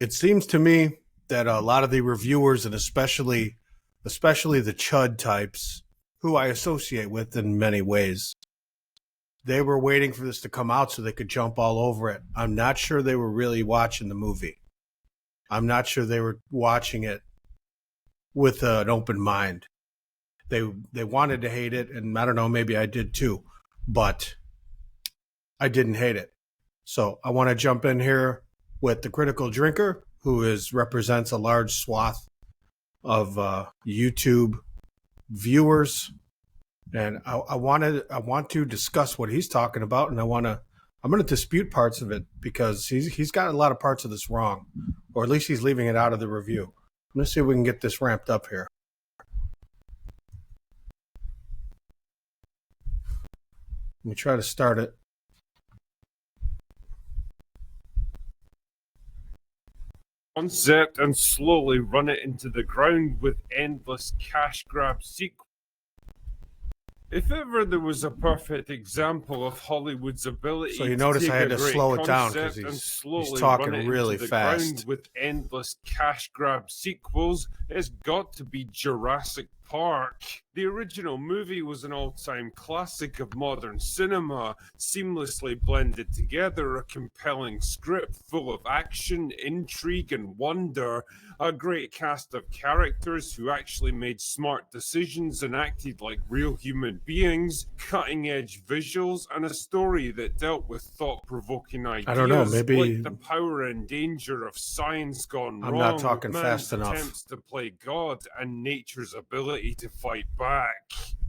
It seems to me that a lot of the reviewers, and especially the chud types, who I associate with in many ways, they were waiting for this to come out so they could jump all over it. I'm not sure they were really watching the movie. I'm not sure they were watching it with an open mind. They wanted to hate it, and I don't know, maybe I did too, but I didn't hate it. So I want to jump in here with the Critical Drinker, who represents a large swath of YouTube viewers, and I want to discuss what he's talking about, and I'm going to dispute parts of it because he's got a lot of parts of this wrong, or at least he's leaving it out of the review. I'm going to see if we can get this ramped up here. Let me try to start it. Concept and slowly run it into the ground with endless cash grab sequels. If ever there was a perfect example of Hollywood's ability so you notice to take I had a to great slow it down concept because and he's talking run it really into the fast. ground with endless cash grab sequels, it's got to be Jurassic Park. The original movie was an all-time classic of modern cinema, seamlessly blended together a compelling script full of action, intrigue, and wonder, a great cast of characters who actually made smart decisions and acted like real human beings, cutting-edge visuals, and a story that dealt with thought-provoking ideas I don't know, maybe like the power and danger of science gone wrong, I'm not talking fast man's enough. attempts to play God, and nature's ability to fight back.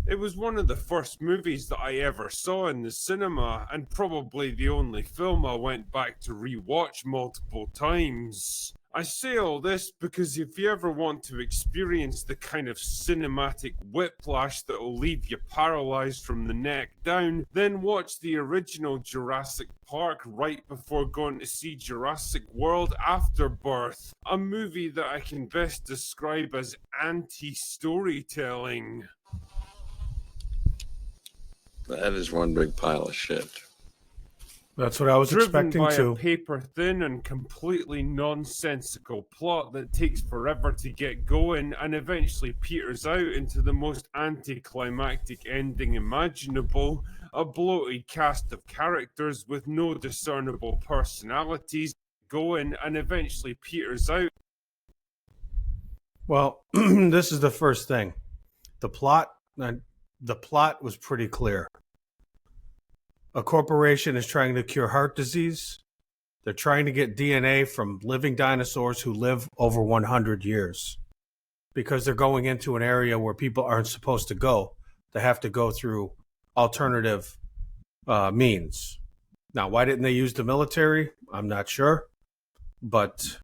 It was one of the first movies that I ever saw in the cinema, and probably the only film I went back to rewatch multiple times. I say all this because if you ever want to experience the kind of cinematic whiplash that will leave you paralyzed from the neck down, then watch the original Jurassic Park right before going to see Jurassic World Afterbirth, a movie that I can best describe as anti-storytelling. That is one big pile of shit. That's what I was expecting Driven by to. a paper-thin and completely nonsensical plot that takes forever to get going and eventually peters out into the most anticlimactic ending imaginable, a bloated cast of characters with no discernible personalities going and eventually peters out. Well, this is the first thing. The plot was pretty clear. A corporation is trying to cure heart disease. They're trying to get DNA from living dinosaurs who live over 100 years. Because they're going into an area where people aren't supposed to go. They have to go through alternative means. Now, why didn't they use the military? I'm not sure. But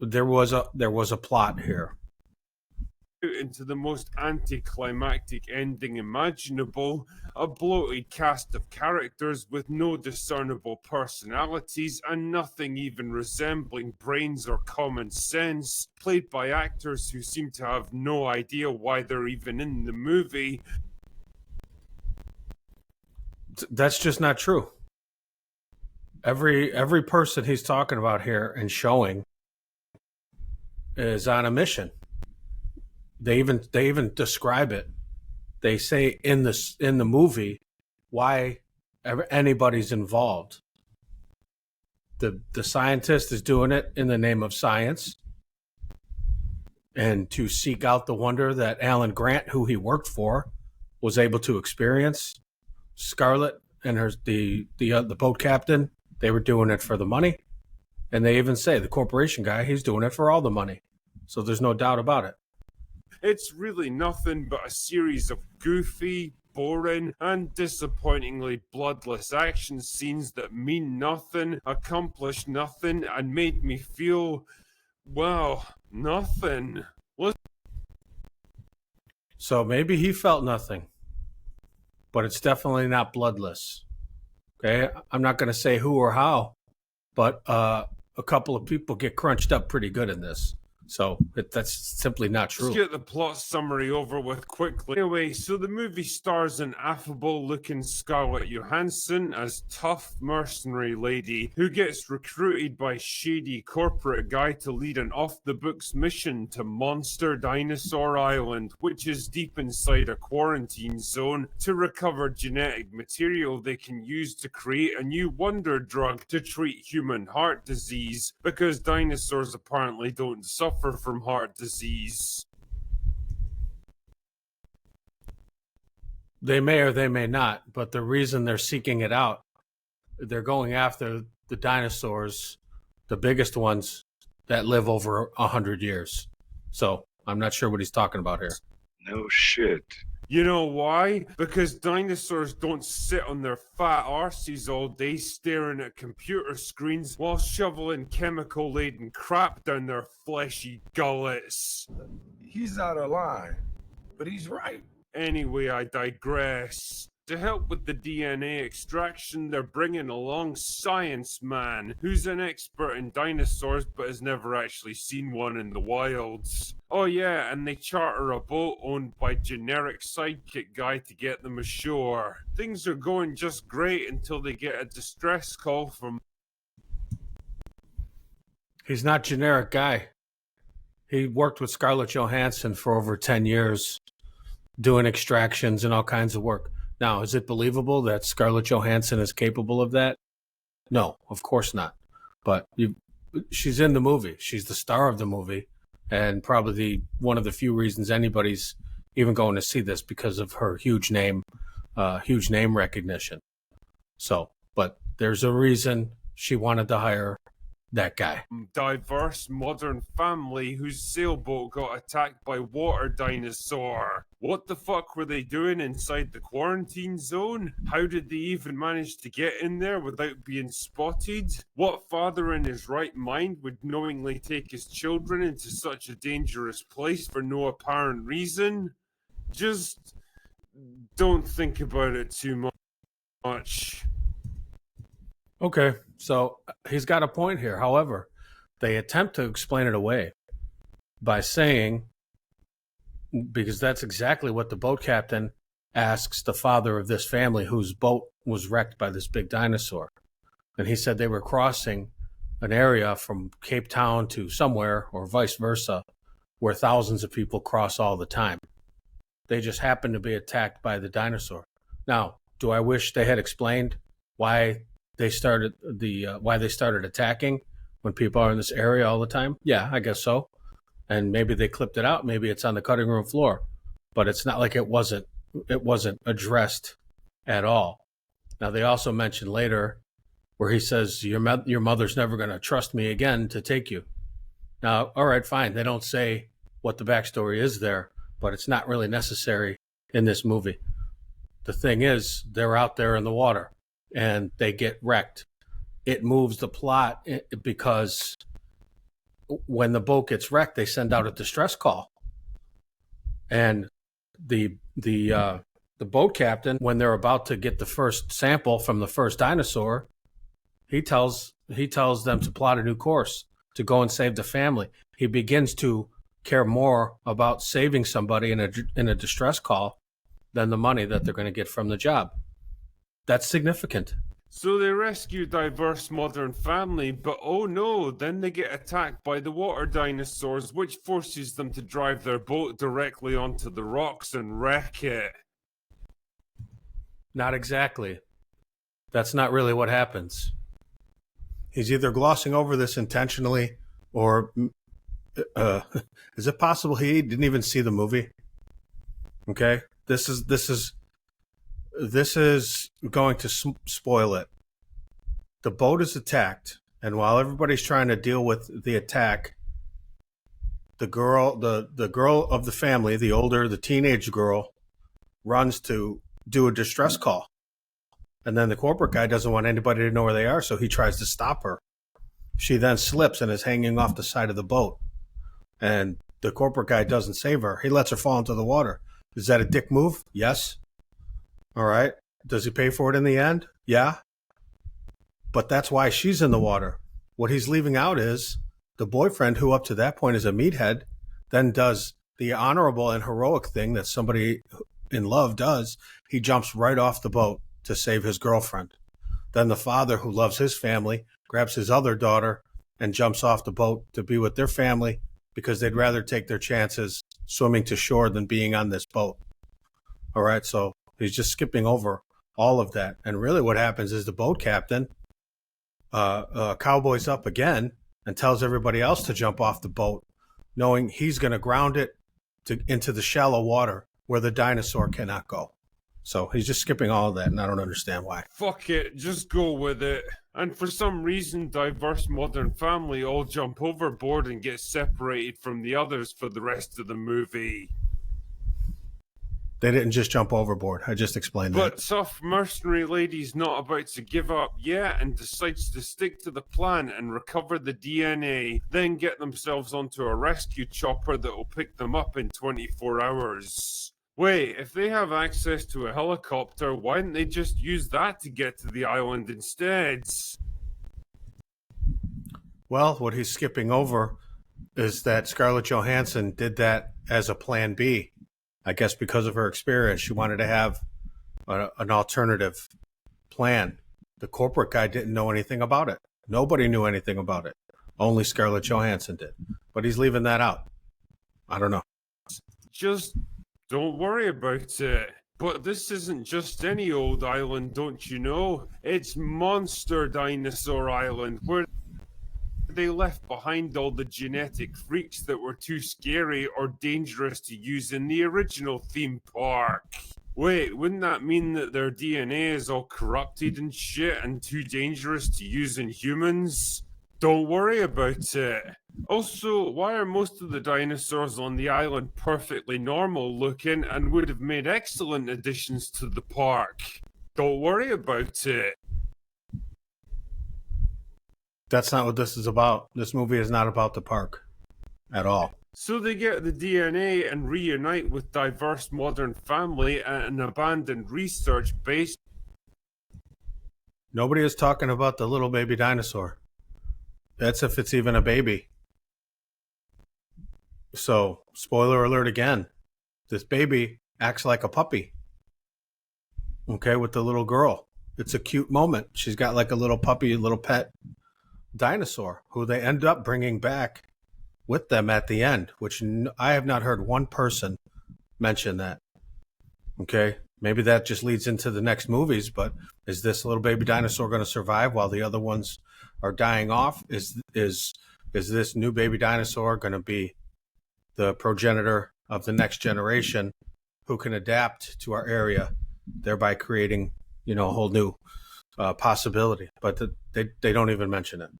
there was a plot here. Into the most anticlimactic ending imaginable, a bloated cast of characters with no discernible personalities and nothing even resembling brains or common sense, played by actors who seem to have no idea why they're even in the movie. That's just not true. Every person he's talking about here and showing is on a mission. They even describe it. They say in the movie why anybody's involved. The scientist is doing it in the name of science and to seek out the wonder that Alan Grant, who he worked for, was able to experience. Scarlett and the boat captain, they were doing it for the money, and they even say the corporation guy, he's doing it for all the money. So there's no doubt about it. It's really nothing but a series of goofy, boring, and disappointingly bloodless action scenes that mean nothing, accomplish nothing, and made me feel, well, nothing. So maybe he felt nothing, but it's definitely not bloodless. Okay, I'm not going to say who or how, but a couple of people get crunched up pretty good in this. So that's simply not true. Let's get the plot summary over with quickly. Anyway, so the movie stars an affable-looking Scarlett Johansson as tough mercenary lady who gets recruited by shady corporate guy to lead an off-the-books mission to Monster Dinosaur Island, which is deep inside a quarantine zone, to recover genetic material they can use to create a new wonder drug to treat human heart disease, because dinosaurs apparently don't suffer from heart disease. They may or they may not, but the reason they're seeking it out, they're going after the dinosaurs, the biggest ones that live over 100 years. So I'm not sure what he's talking about here. No shit. You know why? Because dinosaurs don't sit on their fat arses all day staring at computer screens while shoveling chemical-laden crap down their fleshy gullets. He's out of line, but he's right. Anyway, I digress. To help with the DNA extraction, they're bringing along Science Man, who's an expert in dinosaurs but has never actually seen one in the wilds. Oh yeah, and they charter a boat owned by generic sidekick guy to get them ashore. Things are going just great until they get a distress call from... He's not generic guy. He worked with Scarlett Johansson for over 10 years, doing extractions and all kinds of work. Now, is it believable that Scarlett Johansson is capable of that? No, of course not. But she's in the movie. She's the star of the movie, and probably one of the few reasons anybody's even going to see this, because of her huge name recognition. So, but there's a reason she wanted to hire that guy. Diverse modern family whose sailboat got attacked by water dinosaur. What the fuck were they doing inside the quarantine zone? How did they even manage to get in there without being spotted? What father in his right mind would knowingly take his children into such a dangerous place for no apparent reason? Just don't think about it too much. Okay, so he's got a point here. However, they attempt to explain it away by saying, because that's exactly what the boat captain asks the father of this family whose boat was wrecked by this big dinosaur. And he said they were crossing an area from Cape Town to somewhere, or vice versa, where thousands of people cross all the time. They just happened to be attacked by the dinosaur. Now, do I wish they had explained why they started attacking when people are in this area all the time? Yeah, I guess so. And maybe they clipped it out. Maybe it's on the cutting room floor, but it's not like it wasn't addressed at all. Now, they also mentioned later where he says, your mother's never going to trust me again to take you. Now, all right, fine. They don't say what the backstory is there, but it's not really necessary in this movie. The thing is, they're out there in the water and they get wrecked. It moves the plot because when the boat gets wrecked, they send out a distress call. And the boat captain, when they're about to get the first sample from the first dinosaur, he tells them to plot a new course, to go and save the family. He begins to care more about saving somebody in a distress call than the money that they're going to get from the job. That's significant. So they rescue diverse modern family, but oh no, then they get attacked by the water dinosaurs, which forces them to drive their boat directly onto the rocks and wreck it. Not exactly. That's not really what happens. He's either glossing over this intentionally, or is it possible he didn't even see the movie? Okay, this is going to spoil it. The boat is attacked, and while everybody's trying to deal with the attack, the girl of the family, the teenage girl, runs to do a distress call. And then the corporate guy doesn't want anybody to know where they are, so he tries to stop her. She then slips and is hanging off the side of the boat. And the corporate guy doesn't save her. He lets her fall into the water. Is that a dick move? Yes. All right. Does he pay for it in the end? Yeah. But that's why she's in the water. What he's leaving out is The boyfriend, who up to that point is a meathead, then does the honorable and heroic thing that somebody in love does. He jumps right off the boat to save his girlfriend. Then the father, who loves his family, grabs his other daughter and jumps off the boat to be with their family because they'd rather take their chances swimming to shore than being on this boat. All right, so he's just skipping over all of that. And really what happens is the boat captain cowboys up again and tells everybody else to jump off the boat, knowing he's going to ground it into the shallow water where the dinosaur cannot go. So he's just skipping all of that, and I don't understand why. Fuck it, just go with it. And for some reason, diverse modern family all jump overboard and get separated from the others for the rest of the movie. They didn't just jump overboard. I just explained that. But tough mercenary lady's not about to give up yet and decides to stick to the plan and recover the DNA, then get themselves onto a rescue chopper that will pick them up in 24 hours. Wait, if they have access to a helicopter, why didn't they just use that to get to the island instead? Well, what he's skipping over is that Scarlett Johansson did that as a plan B. I guess because of her experience, she wanted to have an alternative plan. The corporate guy didn't know anything about it. Nobody knew anything about it. Only Scarlett Johansson did. But he's leaving that out. I don't know. Just don't worry about it. But this isn't just any old island, don't you know? It's Monster Dinosaur Island, where they left behind all the genetic freaks that were too scary or dangerous to use in the original theme park. Wait, wouldn't that mean that their DNA is all corrupted and shit and too dangerous to use in humans? Don't worry about it. Also, why are most of the dinosaurs on the island perfectly normal looking and would have made excellent additions to the park? Don't worry about it. That's not what this is about. This movie is not about the park at all. So they get the DNA and reunite with diverse modern family at an abandoned research base. Nobody is talking about the little baby dinosaur. That's if it's even a baby. So, spoiler alert again. This baby acts like a puppy. Okay, with the little girl. It's a cute moment. She's got like a little puppy, a little pet dinosaur who they end up bringing back with them at the end, which I have not heard one person mention that. Okay, maybe that just leads into the next movies, but is this little baby dinosaur going to survive while the other ones are dying off? Is this new baby dinosaur going to be the progenitor of the next generation who can adapt to our area, thereby creating, a whole new possibility? But they don't even mention it.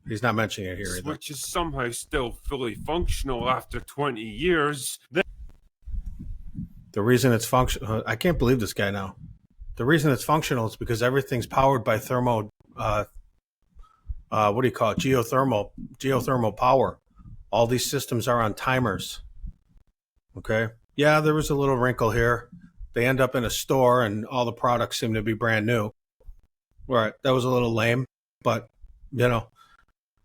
He's not mentioning it here either. Which is somehow still fully functional after 20 years. The reason it's functional, I can't believe this guy now. The reason it's functional is because everything's powered by geothermal power. All these systems are on timers. Okay? Yeah, there was a little wrinkle here. They end up in a store and all the products seem to be brand new. Right, that was a little lame, but,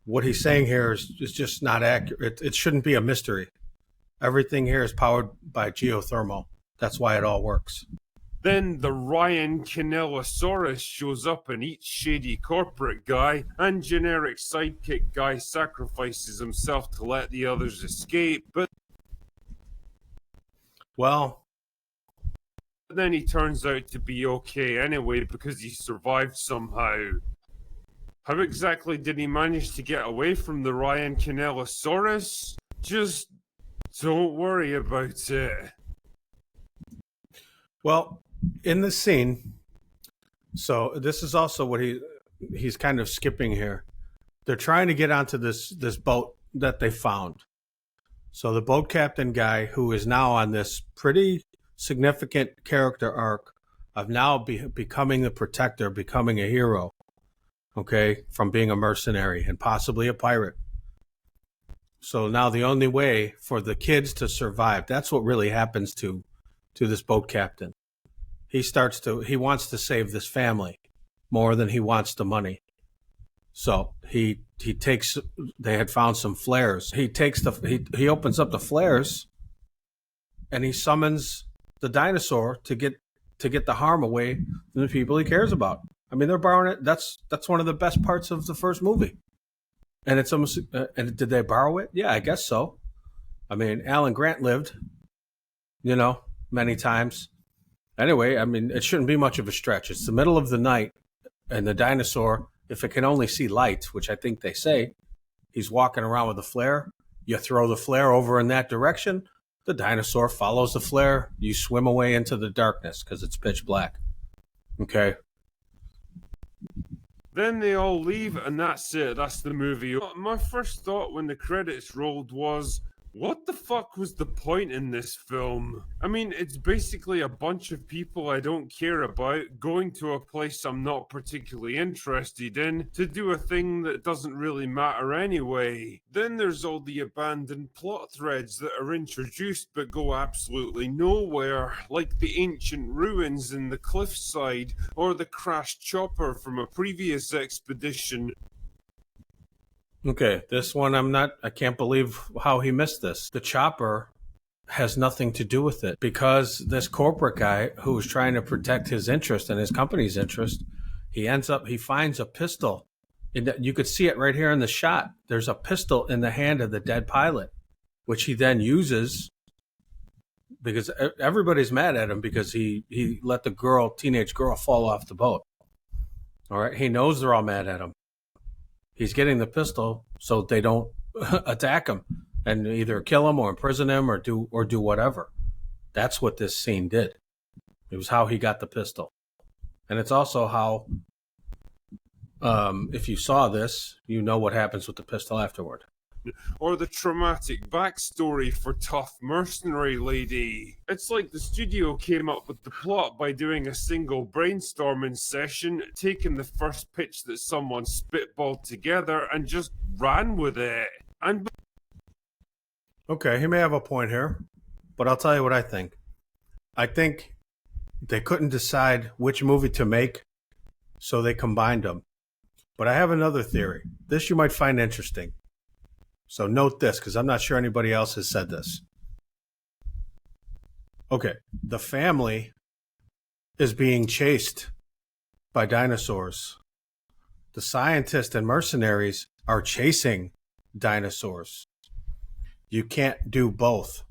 what he's saying here is just not accurate. It shouldn't be a mystery. Everything here is powered by geothermal. That's why it all works. Then the Ryan Canellosaurus shows up and eats shady corporate guy, and generic sidekick guy sacrifices himself to let the others escape, but then he turns out to be okay anyway because he survived somehow. How exactly did he manage to get away from the Ryan Canellosaurus? Just don't worry about it. Well, in the scene, so this is also what he's kind of skipping here. They're trying to get onto this boat that they found. So the boat captain guy, who is now on this pretty significant character arc of now becoming the protector, becoming a hero, okay, from being a mercenary and possibly a pirate. So now the only way for the kids to survive, that's what really happens to this boat captain. He wants to save this family more than he wants the money. So he takes. They had found some flares. He takes he opens up the flares, and he summons the dinosaur to get the harm away from the people he cares about. I mean, they're borrowing it. That's one of the best parts of the first movie. And it's almost. And did they borrow it? Yeah, I guess so. I mean, Alan Grant lived, many times. Anyway, I mean, it shouldn't be much of a stretch. It's the middle of the night, and the dinosaur, if it can only see light, which I think they say, he's walking around with a flare. You throw the flare over in that direction, the dinosaur follows the flare. You swim away into the darkness because it's pitch black. Okay. Then they all leave, and that's it. That's the movie. My first thought when the credits rolled was, what the fuck was the point in this film? I mean, it's basically a bunch of people I don't care about going to a place I'm not particularly interested in to do a thing that doesn't really matter anyway. Then there's all the abandoned plot threads that are introduced but go absolutely nowhere, like the ancient ruins in the cliffside or the crashed chopper from a previous expedition. Okay, this one I can't believe how he missed this. The chopper has nothing to do with it because this corporate guy who was trying to protect his interest and his company's interest, he finds a pistol. You could see it right here in the shot. There's a pistol in the hand of the dead pilot, which he then uses because everybody's mad at him because he let the teenage girl fall off the boat. All right, he knows they're all mad at him. He's getting the pistol so they don't attack him and either kill him or imprison him or do whatever. That's what this scene did. It was how he got the pistol. And it's also how, if you saw this, you know what happens with the pistol afterward. Or the traumatic backstory for tough mercenary lady. It's like the studio came up with the plot by doing a single brainstorming session, taking the first pitch that someone spitballed together and just ran with it. And okay, he may have a point here, but I'll tell you what I think. I think they couldn't decide which movie to make, so they combined them. But I have another theory. This you might find interesting. So note this, because I'm not sure anybody else has said this. Okay, the family is being chased by dinosaurs. The scientists and mercenaries are chasing dinosaurs. You can't do both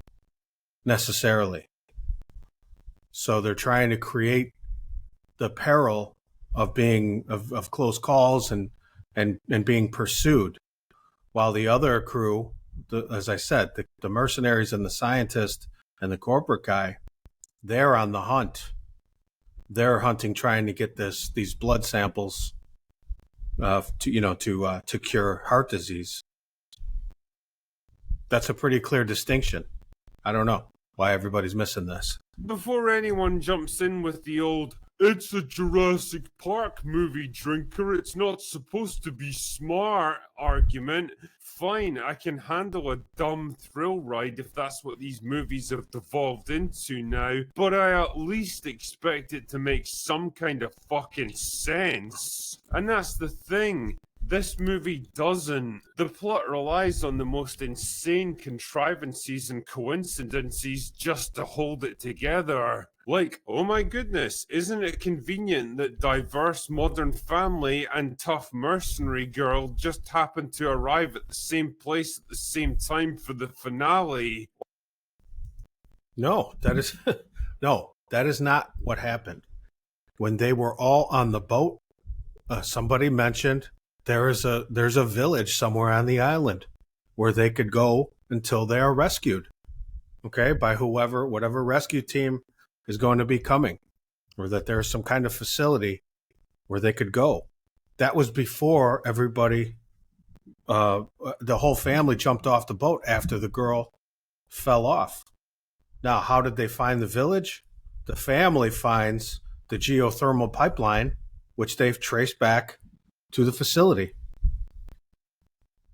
necessarily. So they're trying to create the peril of being of close calls and being pursued. While the other crew, as I said, the mercenaries and the scientist and the corporate guy, they're on the hunt. They're hunting, trying to get these blood samples, to cure heart disease. That's a pretty clear distinction. I don't know why everybody's missing this. before anyone jumps in with the old, it's a Jurassic Park movie, drinker, it's not supposed to be smart argument, fine, I can handle a dumb thrill ride if that's what these movies have devolved into now, but I at least expect it to make some kind of fucking sense. And that's the thing. This movie doesn't. The plot relies on the most insane contrivances and coincidences just to hold it together. Like, oh my goodness, isn't it convenient that diverse modern family and tough mercenary girl just happened to arrive at the same place at the same time for the finale? No, that is not what happened. When they were all on the boat, somebody mentioned there's a village somewhere on the island where they could go until they are rescued, okay, by whatever rescue team is going to be coming, or that there's some kind of facility where they could go. That was before everybody, the whole family jumped off the boat after the girl fell off. Now, how did they find the village? The family finds the geothermal pipeline, which they've traced back to the facility.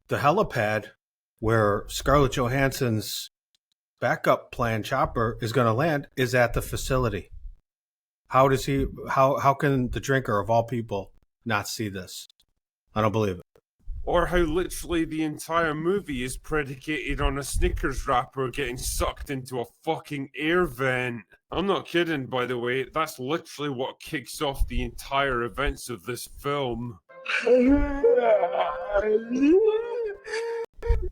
The helipad where Scarlett Johansson's backup plan chopper is going to land is at the facility. How can the drinker of all people not see this? I don't believe it. Or how literally the entire movie is predicated on a Snickers wrapper getting sucked into a fucking air vent. I'm not kidding, by the way, that's literally what kicks off the entire events of this film.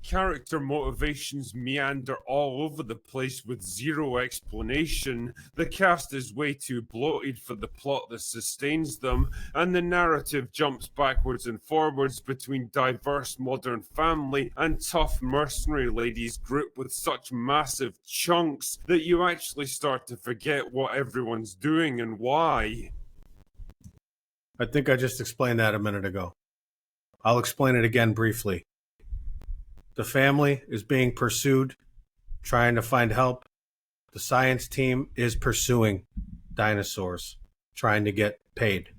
Character motivations meander all over the place with zero explanation. The cast is way too bloated for the plot that sustains them, and the narrative jumps backwards and forwards between diverse modern family and tough mercenary ladies grouped with such massive chunks that you actually start to forget what everyone's doing and why. I think I just explained that a minute ago. I'll explain it again briefly. The family is being pursued, trying to find help. The science team is pursuing dinosaurs, trying to get paid.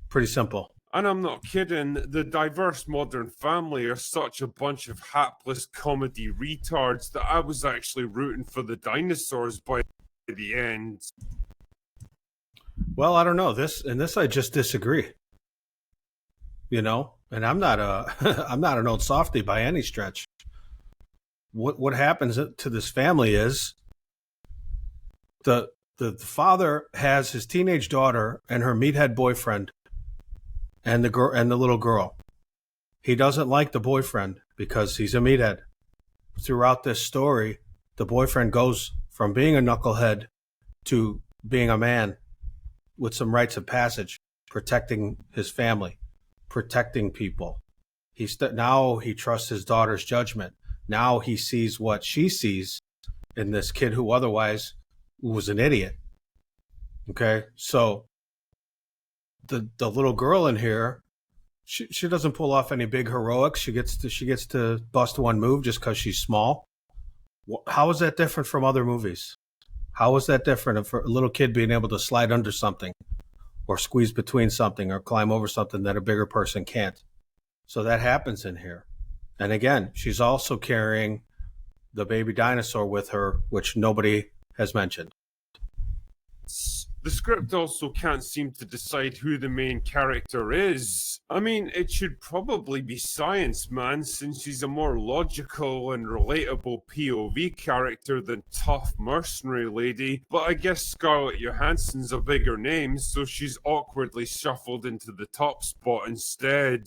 Pretty simple. And I'm not kidding, the diverse modern family are such a bunch of hapless comedy retards that I was actually rooting for the dinosaurs by the end. Well, I don't know. This I just disagree. You know, and I'm not I'm not an old softy by any stretch. What happens to this family is the father has his teenage daughter and her meathead boyfriend and the little girl. He doesn't like the boyfriend because he's a meathead. Throughout this story, the boyfriend goes from being a knucklehead to being a man with some rites of passage, protecting his family, protecting people. Now he trusts his daughter's judgment. Now he sees what she sees in this kid who otherwise was an idiot. Okay, so the little girl in here, she doesn't pull off any big heroics. She gets to bust one move just because she's small. How is that different from other movies? How is that different for a little kid being able to slide under something or squeeze between something or climb over something that a bigger person can't? So that happens in here. And again, she's also carrying the baby dinosaur with her, which nobody has mentioned. The script also can't seem to decide who the main character is. I mean, it should probably be Science Man, since she's a more logical and relatable POV character than tough mercenary lady, but I guess Scarlett Johansson's a bigger name, so she's awkwardly shuffled into the top spot instead.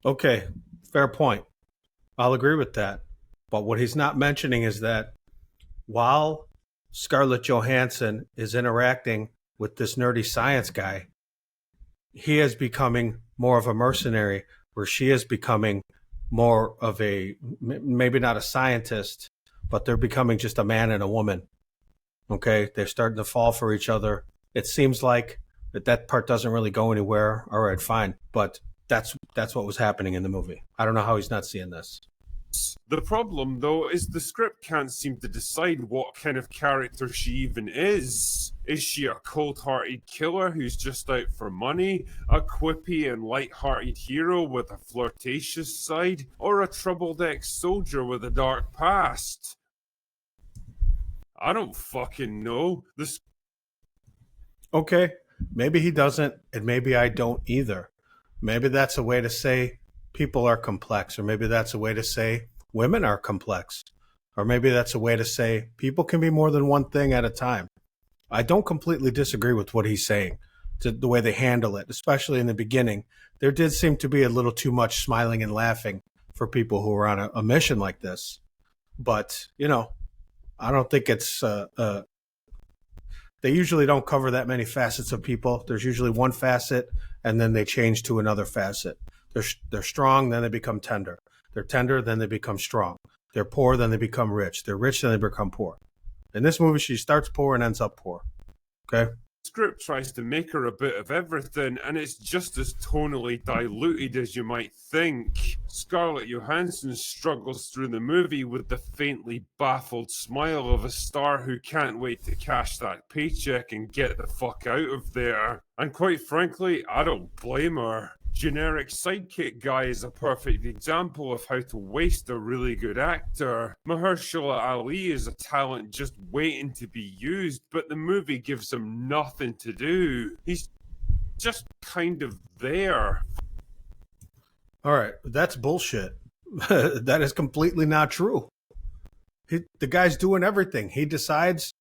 Okay, fair point. I'll agree with that. But what he's not mentioning is that while Scarlett Johansson is interacting with this nerdy science guy, he is becoming more of a mercenary, where she is becoming more of a, maybe not a scientist, but they're becoming just a man and a woman. Okay, they're starting to fall for each other. It seems like that part doesn't really go anywhere. All right, fine. But that's what was happening in the movie. I don't know how he's not seeing this. The problem, though, is the script can't seem to decide what kind of character she even is. Is she a cold-hearted killer who's just out for money, a quippy and light-hearted hero with a flirtatious side, or a troubled ex-soldier with a dark past? I don't fucking know. Okay, maybe he doesn't, and maybe I don't either. Maybe that's a way to say people are complex, or maybe that's a way to say women are complex, or maybe that's a way to say people can be more than one thing at a time. I don't completely disagree with what he's saying, to the way they handle it, especially in the beginning. There did seem to be a little too much smiling and laughing for people who are on a mission like this. But, you know, I don't think it's... they usually don't cover that many facets of people. There's usually one facet, and then they change to another facet. They're strong, then they become tender. They're tender, then they become strong. They're poor, then they become rich. They're rich, then they become poor. In this movie, she starts poor and ends up poor. Okay? Script tries to make her a bit of everything, and it's just as tonally diluted as you might think. Scarlett Johansson struggles through the movie with the faintly baffled smile of a star who can't wait to cash that paycheck and get the fuck out of there. And quite frankly, I don't blame her. Generic sidekick guy is a perfect example of how to waste a really good actor. Mahershala Ali is a talent just waiting to be used, but the movie gives him nothing to do. He's just kind of there. All right, that's bullshit. That is completely not true. The guy's doing everything. He decides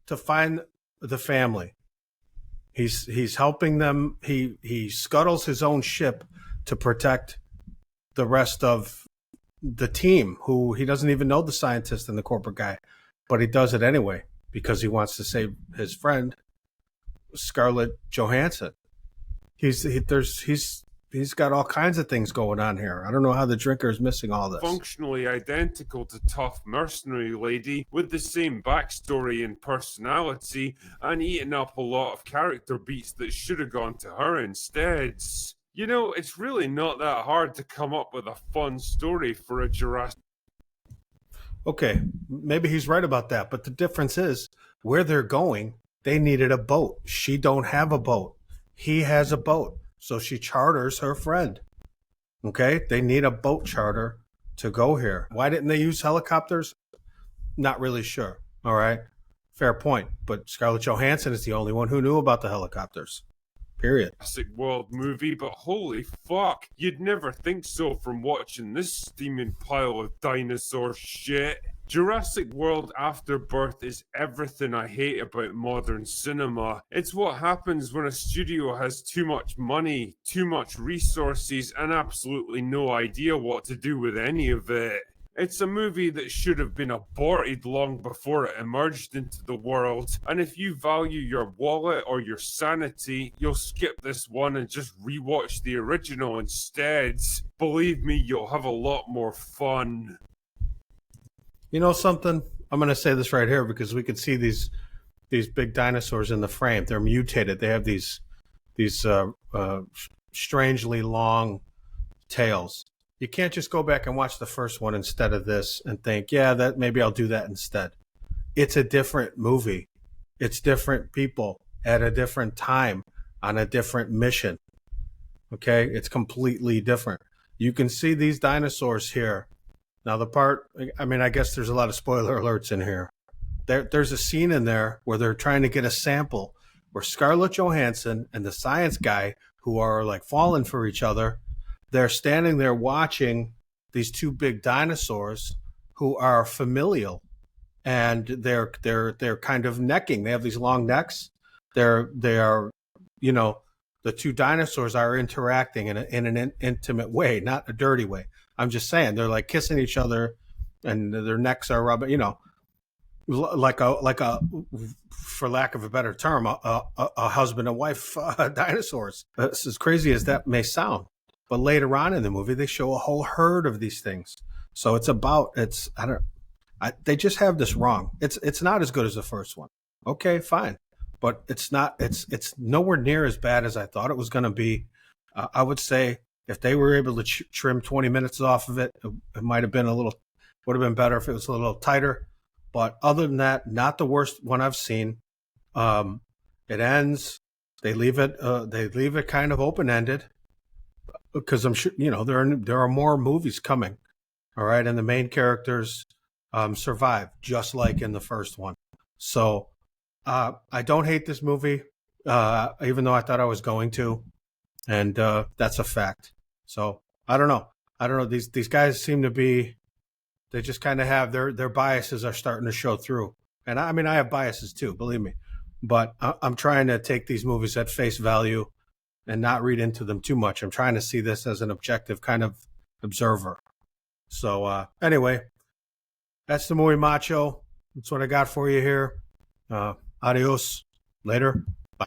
to find the family. He's helping them. He scuttles his own ship to protect the rest of the team, who he doesn't even know the scientist and the corporate guy, but he does it anyway because he wants to save his friend, Scarlett Johansson. He's got all kinds of things going on here. I don't know how the drinker is missing all this. Functionally identical to tough mercenary lady with the same backstory and personality, and eating up a lot of character beats that should have gone to her instead. You know, it's really not that hard to come up with a fun story for a Jurassic. Okay, maybe he's right about that, but the difference is where they're going, they needed a boat. She don't have a boat. He has a boat, so she charters her friend. Okay, they need a boat charter to go here. Why didn't they use helicopters? Not really sure. All right, fair point. But Scarlett Johansson is the only one who knew about the helicopters. Period. Jurassic World movie, but holy fuck, you'd never think so from watching this steaming pile of dinosaur shit. Jurassic World Afterbirth is everything I hate about modern cinema. It's what happens when a studio has too much money, too much resources, and absolutely no idea what to do with any of it. It's a movie that should have been aborted long before it emerged into the world, and if you value your wallet or your sanity, you'll skip this one and just rewatch the original instead. Believe me, you'll have a lot more fun. You know something? I'm going to say this right here because we can see these big dinosaurs in the frame. They're mutated. They have these strangely long tails. You can't just go back and watch the first one instead of this and think, yeah, that maybe I'll do that instead. It's a different movie. It's different people at a different time on a different mission. Okay? It's completely different. You can see these dinosaurs here. Now the part, I mean, I guess there's a lot of spoiler alerts in here. There's a scene in there where they're trying to get a sample where Scarlett Johansson and the science guy, who are like falling for each other, they're standing there watching these two big dinosaurs who are familial, and they're kind of necking. They have these long necks. They are, you know, the two dinosaurs are interacting in an intimate way, not a dirty way. I'm just saying they're like kissing each other, and their necks are rubbing. You know, like a for lack of a better term, a husband and wife dinosaurs. As crazy as that may sound. But later on in the movie, they show a whole herd of these things. So they just have this wrong. It's not as good as the first one. Okay, fine. But it's not, it's nowhere near as bad as I thought it was going to be. I would say if they were able to trim 20 minutes off of it, it might have been would have been better if it was a little tighter. But other than that, not the worst one I've seen. It ends, they leave it kind of open-ended. Because I'm sure, you know, there are more movies coming, all right, and the main characters survive just like in the first one. So I don't hate this movie, even though I thought I was going to, and that's a fact. So I don't know. These guys seem to be, they just kind of have their biases are starting to show through, and I mean I have biases too, believe me, but I'm trying to take these movies at face value and not read into them too much. I'm trying to see this as an objective kind of observer. So anyway, that's the Muy Macho. That's what I got for you here. Adios. Later.